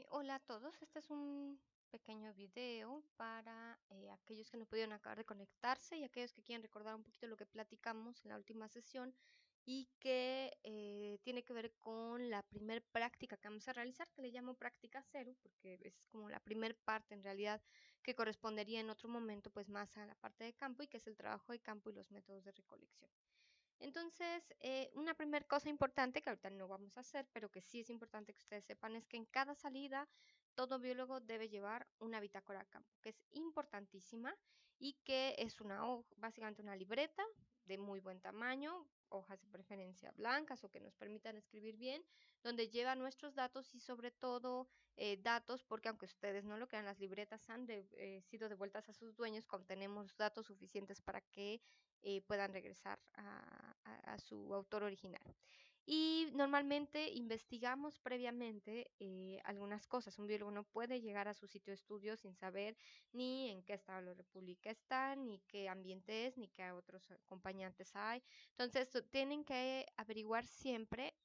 Hola a todos, este es un pequeño video para aquellos que no pudieron acabar de conectarse y aquellos que quieren recordar un poquito lo que platicamos en la última sesión y que tiene que ver con la primer práctica que vamos a realizar, que le llamo práctica cero, porque es como la primer parte en realidad que correspondería en otro momento pues más a la parte de campo y que es el trabajo de campo y los métodos de recolección. Entonces, una primera cosa importante que ahorita no vamos a hacer, pero que sí es importante que ustedes sepan, es que en cada salida todo biólogo debe llevar una bitácora a campo, que es importantísima y que es básicamente una libreta de muy buen tamaño, hojas de preferencia blancas o que nos permitan escribir bien, donde lleva nuestros datos y sobre todo datos, porque aunque ustedes no lo crean, las libretas han sido devueltas a sus dueños cuando tenemos datos suficientes para que puedan regresar a su autor original. Y normalmente investigamos previamente algunas cosas. Un biólogo no puede llegar a su sitio de estudio sin saber ni en qué estado de la república está, ni qué ambiente es, ni qué otros acompañantes hay. Entonces, tienen que averiguar siempre,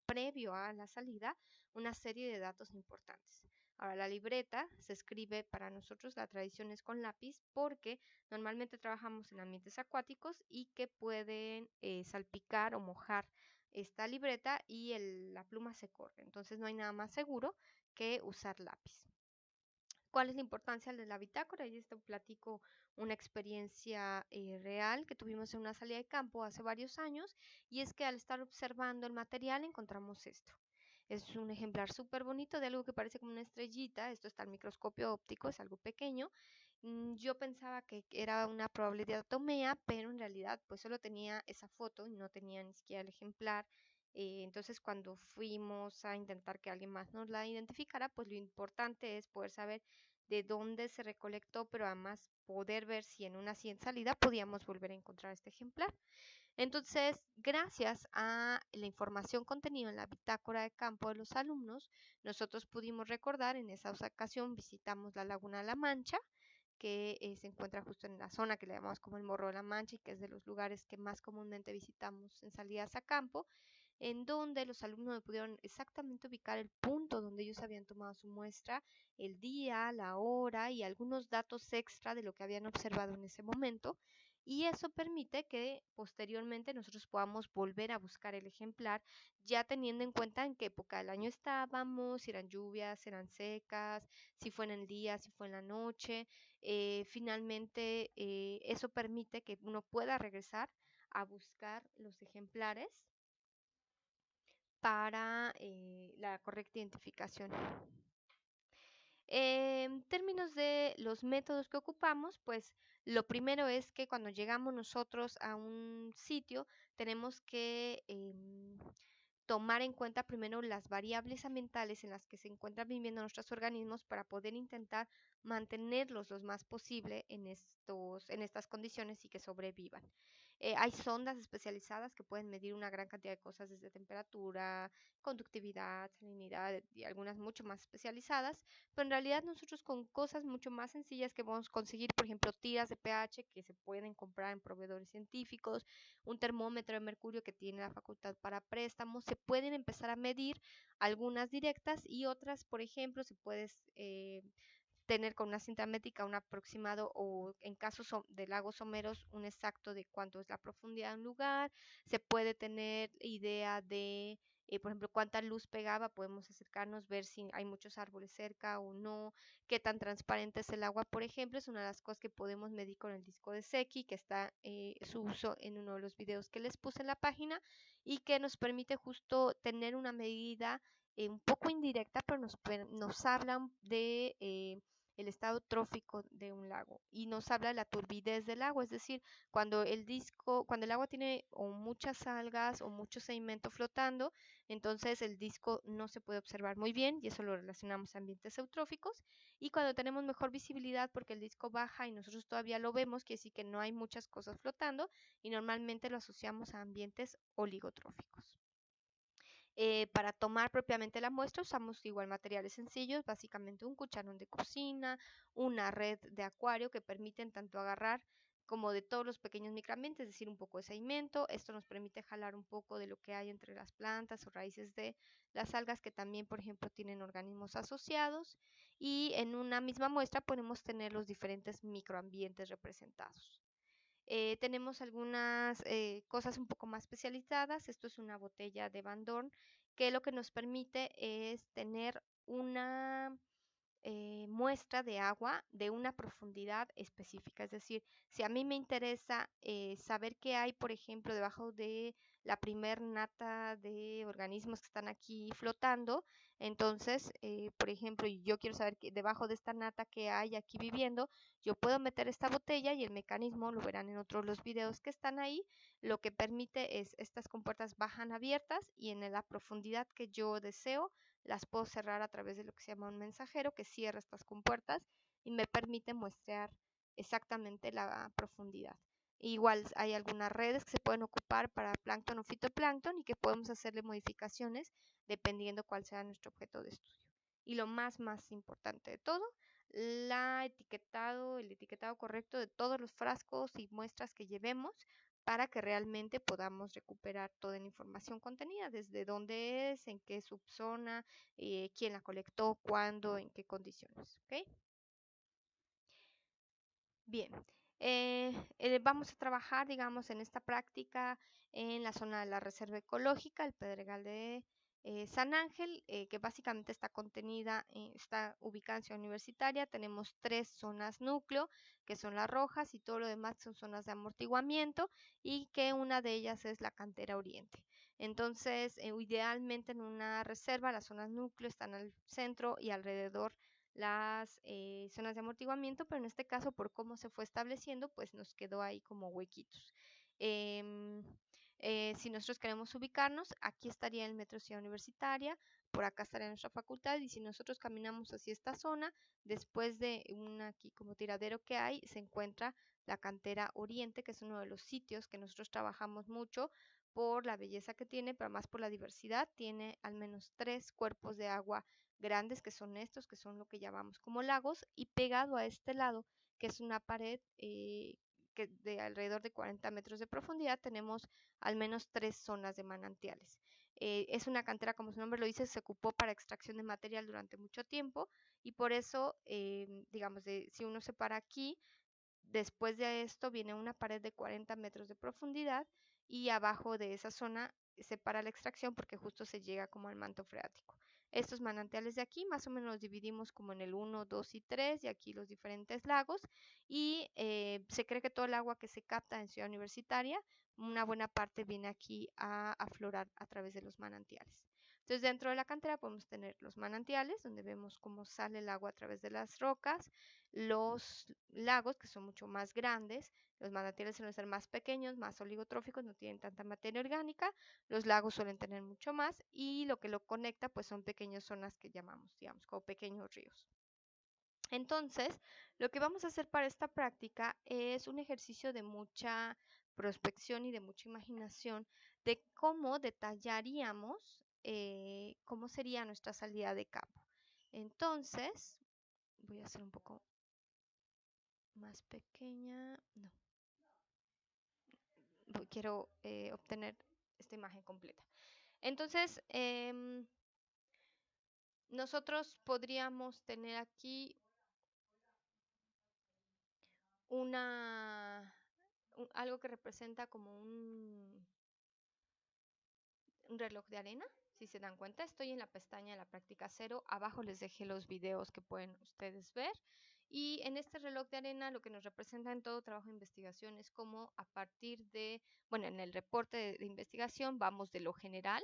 previo a la salida, una serie de datos importantes. Ahora, la libreta se escribe para nosotros, la tradición es con lápiz, porque normalmente trabajamos en ambientes acuáticos y que pueden salpicar o mojar esta libreta y la pluma se corre. Entonces no hay nada más seguro que usar lápiz. ¿Cuál es la importancia de la bitácora? Y esto platico una experiencia real que tuvimos en una salida de campo hace varios años, y es que al estar observando el material encontramos esto. Es un ejemplar súper bonito de algo que parece como una estrellita. Esto está al microscopio óptico, es algo pequeño. Yo pensaba que era una probable diatomea, pero en realidad pues solo tenía esa foto y no tenía ni siquiera el ejemplar. Entonces cuando fuimos a intentar que alguien más nos la identificara, pues lo importante es poder saber de dónde se recolectó, pero además poder ver si en una siguiente salida podíamos volver a encontrar este ejemplar. Entonces, gracias a la información contenida en la bitácora de campo de los alumnos, nosotros pudimos recordar, en esa ocasión visitamos la Laguna de la Mancha, que se encuentra justo en la zona que le llamamos como el Morro de la Mancha y que es de los lugares que más comúnmente visitamos en salidas a campo, en donde los alumnos me pudieron exactamente ubicar el punto donde ellos habían tomado su muestra, el día, la hora y algunos datos extra de lo que habían observado en ese momento. Y eso permite que posteriormente nosotros podamos volver a buscar el ejemplar, ya teniendo en cuenta en qué época del año estábamos, si eran lluvias, si eran secas, si fue en el día, si fue en la noche. Finalmente, eso permite que uno pueda regresar a buscar los ejemplares para la correcta identificación. En términos de los métodos que ocupamos, pues lo primero es que cuando llegamos nosotros a un sitio tenemos que tomar en cuenta primero las variables ambientales en las que se encuentran viviendo nuestros organismos para poder intentar mantenerlos lo más posible en estas condiciones y que sobrevivan. Hay sondas especializadas que pueden medir una gran cantidad de cosas desde temperatura, conductividad, salinidad y algunas mucho más especializadas, pero en realidad nosotros con cosas mucho más sencillas que podemos conseguir, por ejemplo, tiras de pH que se pueden comprar en proveedores científicos, un termómetro de mercurio que tiene la facultad para préstamos, se pueden empezar a medir algunas directas y otras, por ejemplo, se puede tener con una cinta métrica un aproximado o en casos de lagos someros un exacto de cuánto es la profundidad de un lugar. Se puede tener idea de, por ejemplo, cuánta luz pegaba, podemos acercarnos, ver si hay muchos árboles cerca o no, qué tan transparente es el agua, por ejemplo, es una de las cosas que podemos medir con el disco de Secchi, que está su uso en uno de los videos que les puse en la página y que nos permite justo tener una medida un poco indirecta, pero nos hablan de el estado trófico de un lago y nos habla de la turbidez del agua, es decir, cuando el agua tiene o muchas algas o mucho sedimento flotando, entonces el disco no se puede observar muy bien y eso lo relacionamos a ambientes eutróficos. Y cuando tenemos mejor visibilidad porque el disco baja y nosotros todavía lo vemos, quiere decir que no hay muchas cosas flotando y normalmente lo asociamos a ambientes oligotróficos. Para tomar propiamente la muestra usamos igual materiales sencillos, básicamente un cucharón de cocina, una red de acuario que permiten tanto agarrar como de todos los pequeños microambientes, es decir, un poco de sedimento. Esto nos permite jalar un poco de lo que hay entre las plantas o raíces de las algas, que también, por ejemplo, tienen organismos asociados. Y en una misma muestra podemos tener los diferentes microambientes representados. Tenemos algunas cosas un poco más especializadas. Esto es una botella de Van Dorn, que lo que nos permite es tener una muestra de agua de una profundidad específica. Es decir, si a mí me interesa saber qué hay, por ejemplo, debajo de la primer nata de organismos que están aquí flotando, entonces, por ejemplo, y yo quiero saber que debajo de esta nata que hay aquí viviendo, yo puedo meter esta botella y el mecanismo, lo verán en otros los videos que están ahí, lo que permite es estas compuertas bajan abiertas y en la profundidad que yo deseo, las puedo cerrar a través de lo que se llama un mensajero que cierra estas compuertas y me permite muestrear exactamente la profundidad. Igual hay algunas redes que se pueden ocupar para plancton o fitoplancton y que podemos hacerle modificaciones dependiendo cuál sea nuestro objeto de estudio. Y lo más importante de todo, el etiquetado correcto de todos los frascos y muestras que llevemos para que realmente podamos recuperar toda la información contenida, desde dónde es, en qué subzona, quién la colectó, cuándo, en qué condiciones. ¿Ok? Bien, vamos a trabajar, digamos, en esta práctica en la zona de la Reserva Ecológica, el Pedregal de San Ángel, que básicamente está contenida, está ubicada en Ciudad Universitaria. Tenemos 3 zonas núcleo, que son las rojas, y todo lo demás son zonas de amortiguamiento, y que una de ellas es la cantera oriente. Entonces, idealmente en una reserva, las zonas núcleo están al centro y alrededor las zonas de amortiguamiento, pero en este caso por cómo se fue estableciendo, pues nos quedó ahí como huequitos. Em, si nosotros queremos ubicarnos, aquí estaría el Metro Ciudad Universitaria, por acá estaría nuestra facultad, y si nosotros caminamos hacia esta zona, después de un aquí como tiradero que hay, se encuentra la cantera Oriente, que es uno de los sitios que nosotros trabajamos mucho por la belleza que tiene, pero más por la diversidad. Tiene al menos 3 cuerpos de agua grandes, que son estos, que son lo que llamamos como lagos, y pegado a este lado, que es una pared que de alrededor de 40 metros de profundidad, tenemos al menos 3 zonas de manantiales. Es una cantera, como su nombre lo dice, se ocupó para extracción de material durante mucho tiempo, y por eso, digamos, si uno se para aquí, después de esto viene una pared de 40 metros de profundidad, y abajo de esa zona se para la extracción porque justo se llega como al manto freático. Estos manantiales de aquí más o menos los dividimos como en el 1, 2 y 3, y aquí los diferentes lagos, y se cree que todo el agua que se capta en Ciudad Universitaria, una buena parte viene aquí a aflorar a través de los manantiales. Entonces, dentro de la cantera podemos tener los manantiales, donde vemos cómo sale el agua a través de las rocas, los lagos, que son mucho más grandes. Los manantiales suelen ser más pequeños, más oligotróficos, no tienen tanta materia orgánica. Los lagos suelen tener mucho más, y lo que lo conecta pues son pequeñas zonas que llamamos, digamos, como pequeños ríos. Entonces, lo que vamos a hacer para esta práctica es un ejercicio de mucha prospección y de mucha imaginación de cómo detallaríamos cómo sería nuestra salida de campo. Entonces, voy a hacer un poco más pequeña, no, quiero obtener esta imagen completa. Entonces, nosotros podríamos tener aquí algo que representa como un reloj de arena. Si se dan cuenta, estoy en la pestaña de la práctica 0. Abajo les dejé los videos que pueden ustedes ver. Y en este reloj de arena lo que nos representa en todo trabajo de investigación es como a partir de, bueno, en el reporte de investigación vamos de lo general,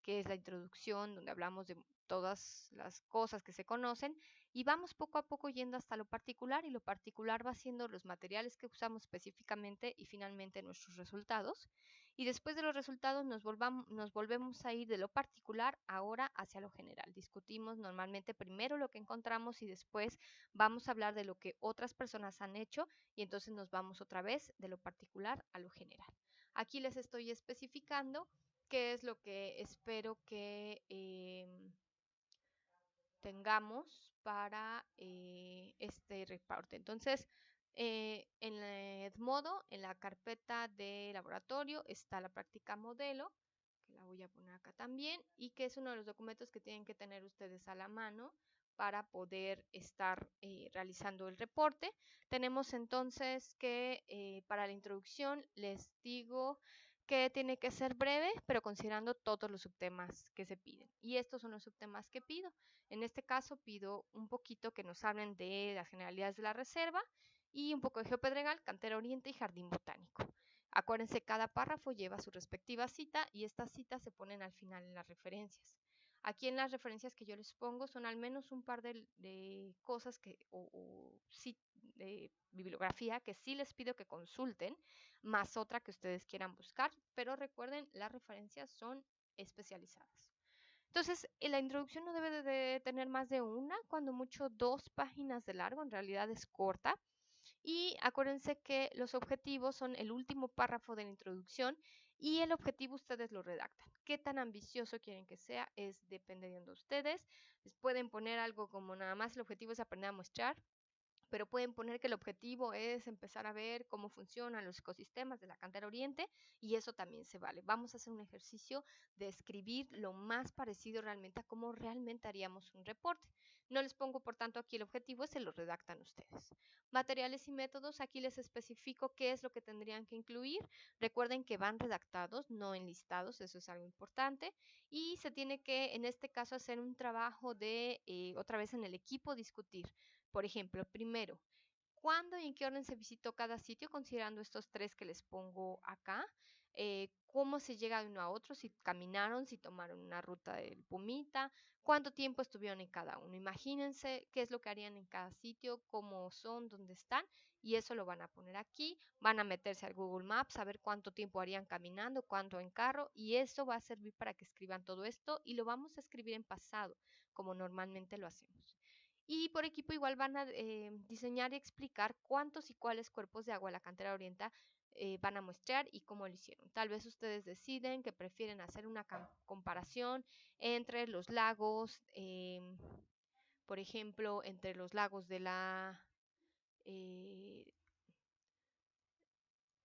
que es la introducción, donde hablamos de todas las cosas que se conocen, y vamos poco a poco yendo hasta lo particular, y lo particular va siendo los materiales que usamos específicamente y finalmente nuestros resultados. Y después de los resultados nos volvemos a ir de lo particular ahora hacia lo general. Discutimos normalmente primero lo que encontramos y después vamos a hablar de lo que otras personas han hecho, y entonces nos vamos otra vez de lo particular a lo general. Aquí les estoy especificando qué es lo que espero que tengamos para este reporte. Entonces, En Edmodo, en la carpeta de laboratorio, está la práctica modelo, que la voy a poner acá también, y que es uno de los documentos que tienen que tener ustedes a la mano para poder estar realizando el reporte. Tenemos entonces que para la introducción les digo que tiene que ser breve, pero considerando todos los subtemas que se piden. Y estos son los subtemas que pido. En este caso pido un poquito que nos hablen de las generalidades de la reserva y un poco de geopedregal, cantera oriente y jardín botánico. Acuérdense, cada párrafo lleva su respectiva cita y estas citas se ponen al final en las referencias. Aquí en las referencias que yo les pongo son al menos un par de cosas de bibliografía que sí les pido que consulten, más otra que ustedes quieran buscar, pero recuerden, las referencias son especializadas. Entonces, la introducción no debe de tener más de una, cuando mucho 2 páginas de largo, en realidad es corta. Y acuérdense que los objetivos son el último párrafo de la introducción y el objetivo ustedes lo redactan. Qué tan ambicioso quieren que sea es dependiendo de ustedes. Les pueden poner algo como nada más el objetivo es aprender a muestrar, pero pueden poner que el objetivo es empezar a ver cómo funcionan los ecosistemas de la cantera oriente y eso también se vale. Vamos a hacer un ejercicio de escribir lo más parecido realmente a cómo realmente haríamos un reporte. No les pongo, por tanto, aquí el objetivo, se lo redactan ustedes. Materiales y métodos, aquí les especifico qué es lo que tendrían que incluir. Recuerden que van redactados, no enlistados, eso es algo importante. Y se tiene que, en este caso, hacer un trabajo de, otra vez en el equipo, discutir. Por ejemplo, primero, ¿cuándo y en qué orden se visitó cada sitio? Considerando estos 3 que les pongo acá. ¿Cómo se llega de uno a otro? Si caminaron, si tomaron una ruta del Pumita, cuánto tiempo estuvieron en cada uno. Imagínense qué es lo que harían en cada sitio, cómo son, dónde están, y eso lo van a poner aquí. Van a meterse al Google Maps, a ver cuánto tiempo harían caminando, cuánto en carro, y eso va a servir para que escriban todo esto, y lo vamos a escribir en pasado, como normalmente lo hacemos. Y por equipo igual van a diseñar y explicar cuántos y cuáles cuerpos de agua la cantera orienta van a muestrear y cómo lo hicieron. Tal vez ustedes deciden que prefieren hacer una comparación entre los lagos, por ejemplo, entre los lagos de eh,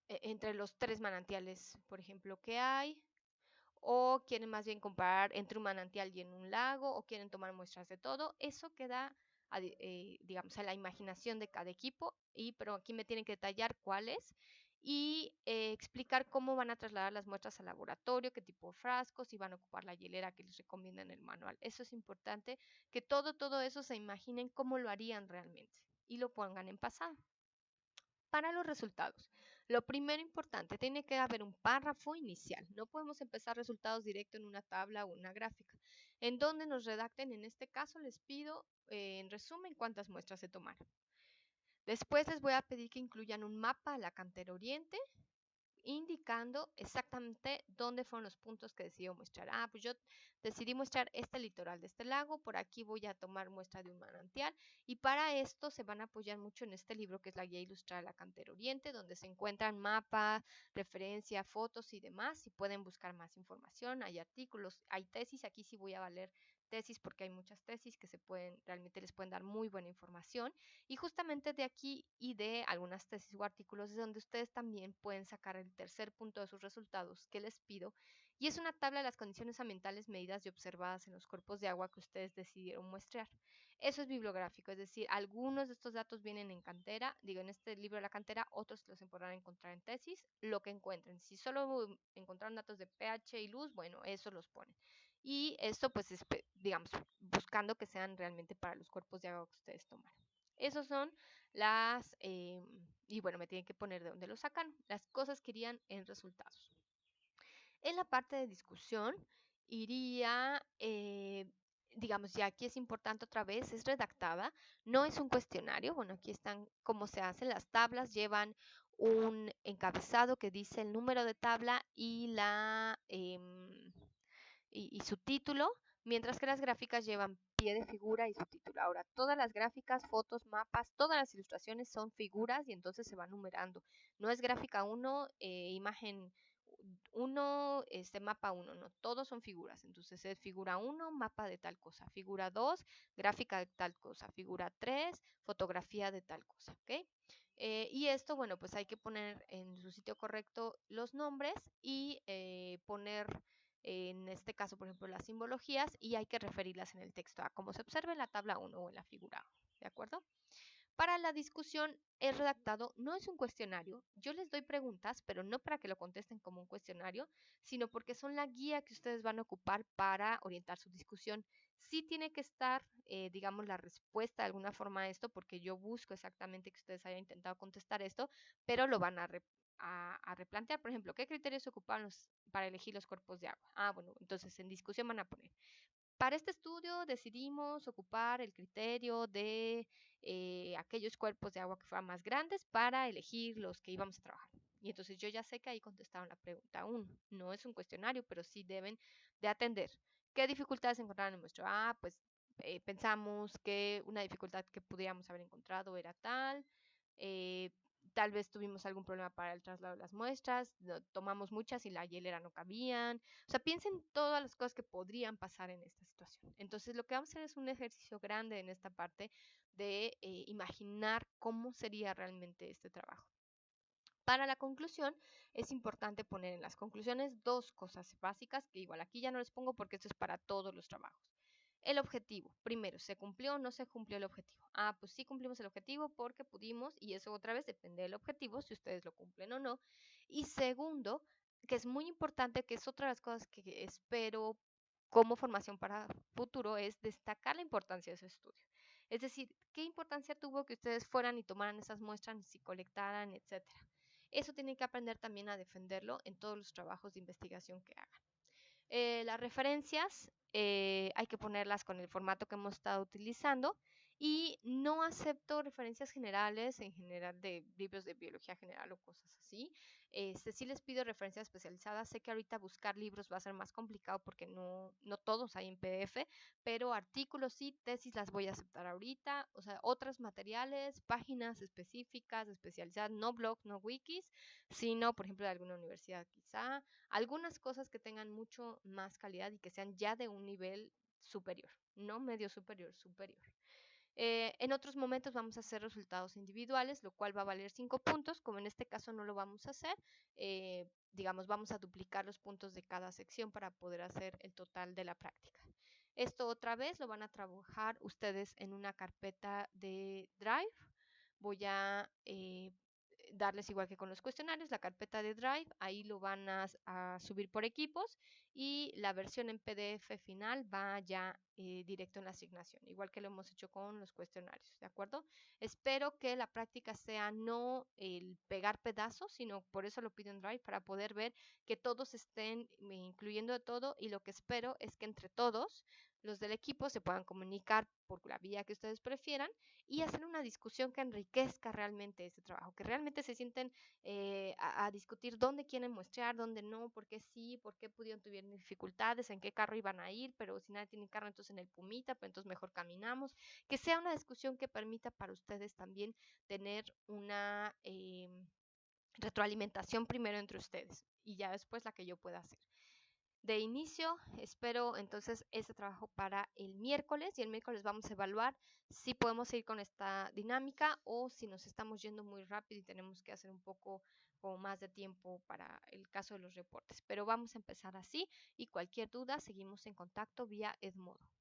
entre los 3 manantiales, por ejemplo, que hay, o quieren más bien comparar entre un manantial y en un lago, o quieren tomar muestras de todo. Eso queda, digamos, a la imaginación de cada equipo, pero aquí me tienen que detallar cuáles y explicar cómo van a trasladar las muestras al laboratorio, qué tipo de frascos, si van a ocupar la hielera que les recomienda en el manual. Eso es importante, que todo eso se imaginen cómo lo harían realmente y lo pongan en pasado. Para los resultados, lo primero importante, tiene que haber un párrafo inicial. No podemos empezar resultados directo en una tabla o una gráfica. En donde nos redacten, en este caso les pido, en resumen, cuántas muestras se tomaron. Después les voy a pedir que incluyan un mapa a la cantera oriente, indicando exactamente dónde fueron los puntos que decidió mostrar. Pues yo decidí mostrar este litoral de este lago, por aquí voy a tomar muestra de un manantial y para esto se van a apoyar mucho en este libro que es la guía ilustrada de la cantera oriente, donde se encuentran mapas, referencia, fotos y demás, y pueden buscar más información, hay artículos, hay tesis, aquí sí voy a valer tesis porque hay muchas tesis que realmente les pueden dar muy buena información y justamente de aquí y de algunas tesis o artículos es donde ustedes también pueden sacar el tercer punto de sus resultados que les pido y es una tabla de las condiciones ambientales medidas y observadas en los cuerpos de agua que ustedes decidieron muestrear. Eso es bibliográfico, es decir, algunos de estos datos vienen en cantera, digo en este libro de la cantera, otros los podrán encontrar en tesis, lo que encuentren. Si solo encontraron datos de pH y luz, bueno, eso los ponen. Y esto pues es, digamos, buscando que sean realmente para los cuerpos de agua que ustedes tomaron. Esos son y bueno, me tienen que poner de dónde lo sacan, las cosas que irían en resultados. En la parte de discusión iría, digamos, ya aquí es importante otra vez, es redactada, no es un cuestionario, bueno, aquí están cómo se hacen, las tablas llevan un encabezado que dice el número de tabla y y su título, mientras que las gráficas llevan pie de figura y su título. Ahora, todas las gráficas, fotos, mapas, todas las ilustraciones son figuras y entonces se van numerando. No es gráfica 1, imagen 1, mapa 1, no, todos son figuras. Entonces es figura 1, mapa de tal cosa, figura 2, gráfica de tal cosa, figura 3, fotografía de tal cosa, ¿ok? Y esto, bueno, pues hay que poner en su sitio correcto los nombres y poner, en este caso, por ejemplo, las simbologías y hay que referirlas en el texto a como se observa en la tabla 1 o en la figura 1, ¿de acuerdo? Para la discusión, el redactado no es un cuestionario. Yo les doy preguntas, pero no para que lo contesten como un cuestionario, sino porque son la guía que ustedes van a ocupar para orientar su discusión. Sí tiene que estar, digamos, la respuesta de alguna forma a esto, porque yo busco exactamente que ustedes hayan intentado contestar esto, pero lo van a replantear. Por ejemplo, ¿qué criterios ocuparon para elegir los cuerpos de agua? Ah, bueno, entonces en discusión van a poner para este estudio decidimos ocupar el criterio de aquellos cuerpos de agua que fueran más grandes para elegir los que íbamos a trabajar. Y entonces yo ya sé que ahí contestaron la pregunta 1. No es un cuestionario, pero sí deben de atender. ¿Qué dificultades encontraron en nuestro? Ah, pues pensamos que una dificultad que pudiéramos haber encontrado era tal. eh, Tal vez tuvimos algún problema para el traslado de las muestras, tomamos muchas y la hielera no cabían. O sea, piensen todas las cosas que podrían pasar en esta situación. Entonces, lo que vamos a hacer es un ejercicio grande en esta parte de imaginar cómo sería realmente este trabajo. Para la conclusión, es importante poner en las conclusiones dos cosas básicas, que igual aquí ya no les pongo porque esto es para todos los trabajos. El objetivo. Primero, ¿se cumplió o no se cumplió el objetivo? Ah, pues sí cumplimos el objetivo porque pudimos, y eso otra vez depende del objetivo, si ustedes lo cumplen o no. Y segundo, que es muy importante, que es otra de las cosas que espero como formación para futuro, es destacar la importancia de ese estudio. Es decir, qué importancia tuvo que ustedes fueran y tomaran esas muestras, y colectaran, etcétera. Eso tienen que aprender también a defenderlo en todos los trabajos de investigación que hagan. Las referencias hay que ponerlas con el formato que hemos estado utilizando y no acepto referencias generales en general de libros de biología general o cosas así. Sí les pido referencias especializadas. Sé que ahorita buscar libros va a ser más complicado porque no todos hay en PDF, pero artículos y tesis las voy a aceptar ahorita. O sea, otros materiales, páginas específicas, especializadas, no blogs, no wikis, sino, por ejemplo, de alguna universidad quizá algunas cosas que tengan mucho más calidad y que sean ya de un nivel superior, no medio superior, superior. En otros momentos vamos a hacer resultados individuales, lo cual va a valer 5 puntos, como en este caso no lo vamos a hacer. Digamos, vamos a duplicar los puntos de cada sección para poder hacer el total de la práctica. Esto otra vez lo van a trabajar ustedes en una carpeta de Drive. Voy a darles igual que con los cuestionarios, la carpeta de Drive, ahí lo van a subir por equipos y la versión en PDF final va ya directo en la asignación, igual que lo hemos hecho con los cuestionarios, ¿de acuerdo? Espero que la práctica sea no el pegar pedazos, sino por eso lo pido en Drive, para poder ver que todos estén incluyendo de todo y lo que espero es que entre todos los del equipo se puedan comunicar por la vía que ustedes prefieran y hacer una discusión que enriquezca realmente ese trabajo, que realmente se sienten a discutir dónde quieren muestrear, dónde no, por qué sí, por qué pudieron tuvieron dificultades, en qué carro iban a ir, pero si nadie tiene carro, entonces en el Pumita, pues entonces mejor caminamos, que sea una discusión que permita para ustedes también tener una retroalimentación primero entre ustedes y ya después la que yo pueda hacer. De inicio, espero entonces este trabajo para el miércoles y el miércoles vamos a evaluar si podemos seguir con esta dinámica o si nos estamos yendo muy rápido y tenemos que hacer un poco como más de tiempo para el caso de los reportes. Pero vamos a empezar así y cualquier duda seguimos en contacto vía Edmodo.